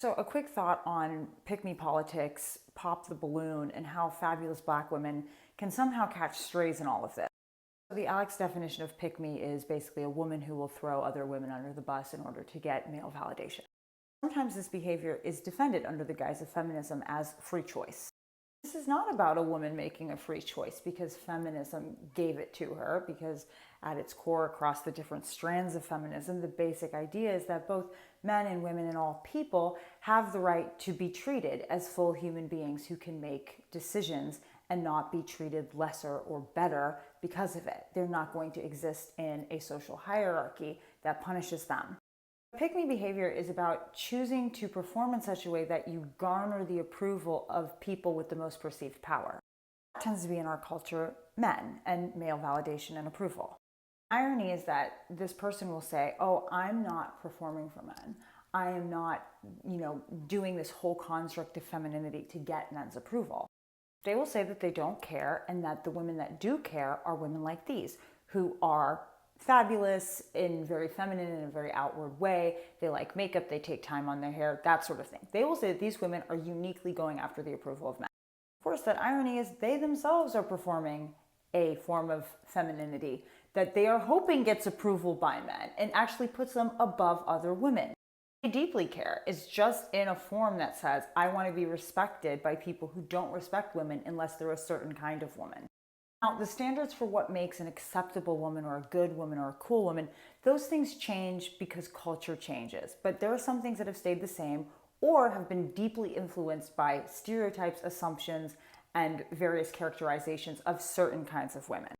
So a quick thought on pick-me politics, pop the balloon, and how fabulous black women can somehow catch strays in all of this. So the Alex definition of pick-me is basically a woman who will throw other women under the bus in order to get male validation. Sometimes this behavior is defended under the guise of feminism as free choice. This is not about a woman making a free choice because feminism gave it to her, because at its core, across the different strands of feminism, the basic idea is that both men and women and all people have the right to be treated as full human beings who can make decisions and not be treated lesser or better because of it. They're not going to exist in a social hierarchy that punishes them. Pick-me behavior is about choosing to perform in such a way that you garner the approval of people with the most perceived power. That tends to be in our culture men and male validation and approval. Irony is that this person will say, oh, I'm not performing for men. I am not, doing this whole construct of femininity to get men's approval. They will say that they don't care and that the women that do care are women like these, who are fabulous in very feminine in a very outward way. They like makeup, they take time on their hair, that sort of thing. They will say that these women are uniquely going after the approval of men. Of course, that irony is they themselves are performing a form of femininity that they are hoping gets approval by men and actually puts them above other women. They deeply care. It's just in a form that says, I want to be respected by people who don't respect women unless they're a certain kind of woman. Now, the standards for what makes an acceptable woman or a good woman or a cool woman, those things change because culture changes. But there are some things that have stayed the same or have been deeply influenced by stereotypes, assumptions, and various characterizations of certain kinds of women.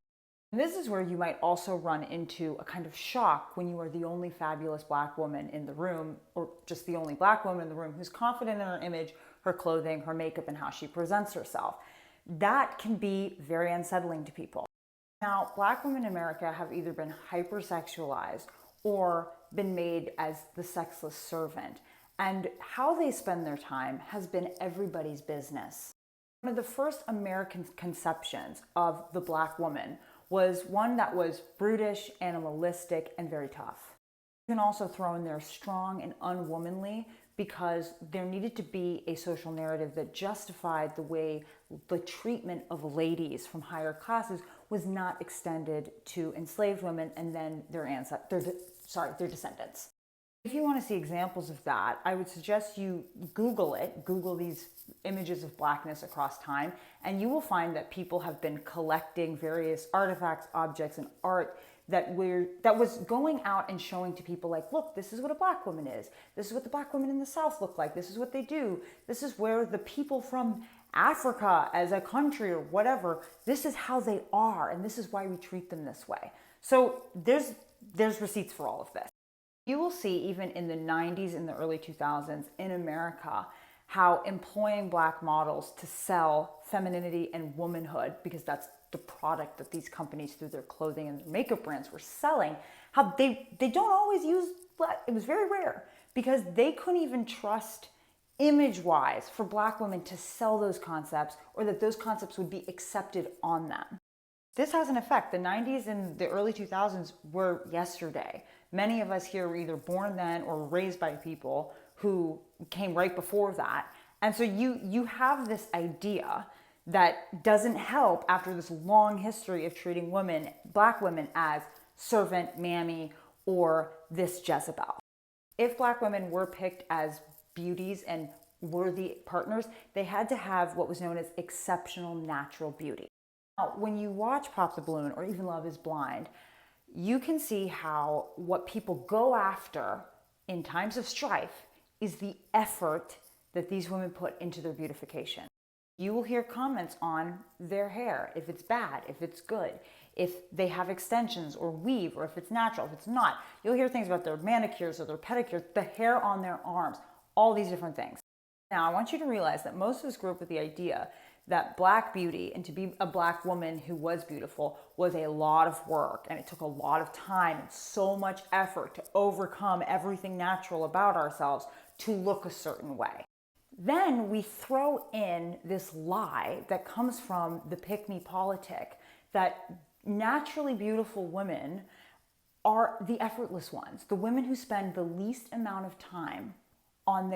And this is where you might also run into a kind of shock when you are the only fabulous black woman in the room, or just the only black woman in the room who's confident in her image, her clothing, her makeup, and how she presents herself. That can be very unsettling to people. Now, black women in America have either been hypersexualized or been made as the sexless servant. And how they spend their time has been everybody's business. One of the first American conceptions of the black woman was one that was brutish, animalistic, and very tough. You can also throw in there strong and unwomanly because there needed to be a social narrative that justified the way the treatment of ladies from higher classes was not extended to enslaved women and then their descendants. If you want to see examples of that, I would suggest you Google it. Google these images of blackness across time, and you will find that people have been collecting various artifacts, objects, and art that was going out and showing to people like, look, this is what a black woman is. This is what the black women in the South look like. This is what they do. This is where the people from Africa as a country or whatever, this is how they are, and this is why we treat them this way. So there's receipts for all of this. You will see even in the 90s and the early 2000s in America how employing black models to sell femininity and womanhood, because that's the product that these companies through their clothing and their makeup brands were selling, how they don't always use black. It was very rare because they couldn't even trust image-wise for black women to sell those concepts or that those concepts would be accepted on them. This has an effect. The 90s and the early 2000s were yesterday. Many of us here were either born then or raised by people who came right before that. And so you have this idea that doesn't help after this long history of treating women, black women, as servant, mammy, or this Jezebel. If black women were picked as beauties and worthy partners, they had to have what was known as exceptional natural beauty. Now, when you watch Pop the Balloon or even Love is Blind, you can see how what people go after in times of strife is the effort that these women put into their beautification. You will hear comments on their hair, if it's bad, if it's good, if they have extensions or weave, or if it's natural, if it's not. You'll hear things about their manicures or their pedicures, the hair on their arms, all these different things. Now, I want you to realize that most of us grew up with the idea that black beauty and to be a black woman who was beautiful was a lot of work, and it took a lot of time and so much effort to overcome everything natural about ourselves to look a certain way. Then we throw in this lie that comes from the pick-me politic that naturally beautiful women are the effortless ones, the women who spend the least amount of time on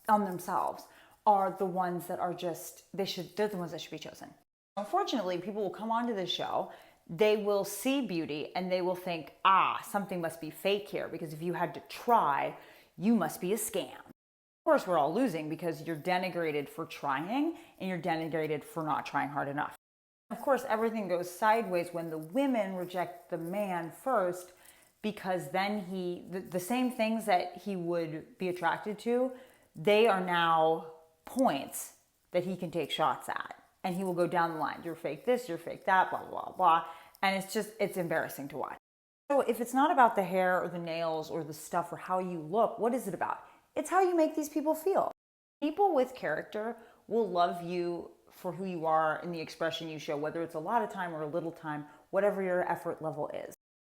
themselves are the ones that are just, they're the ones that should be chosen. Unfortunately, people will come onto this show, they will see beauty and they will think, something must be fake here, because if you had to try, you must be a scam. Of course, we're all losing because you're denigrated for trying and you're denigrated for not trying hard enough. Of course, everything goes sideways when the women reject the man first, because then the same things that he would be attracted to, they are now points that he can take shots at. And he will go down the line. You're fake this, you're fake that, blah, blah, blah. And it's embarrassing to watch. So if it's not about the hair or the nails or the stuff or how you look, what is it about? It's how you make these people feel. People with character will love you for who you are and the expression you show, whether it's a lot of time or a little time, whatever your effort level is.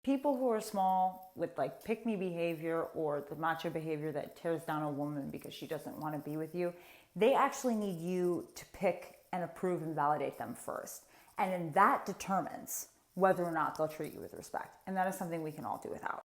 People who are small with like pick-me behavior or the macho behavior that tears down a woman because she doesn't want to be with you, they actually need you to pick and approve and validate them first. And then that determines whether or not they'll treat you with respect. And that is something we can all do without.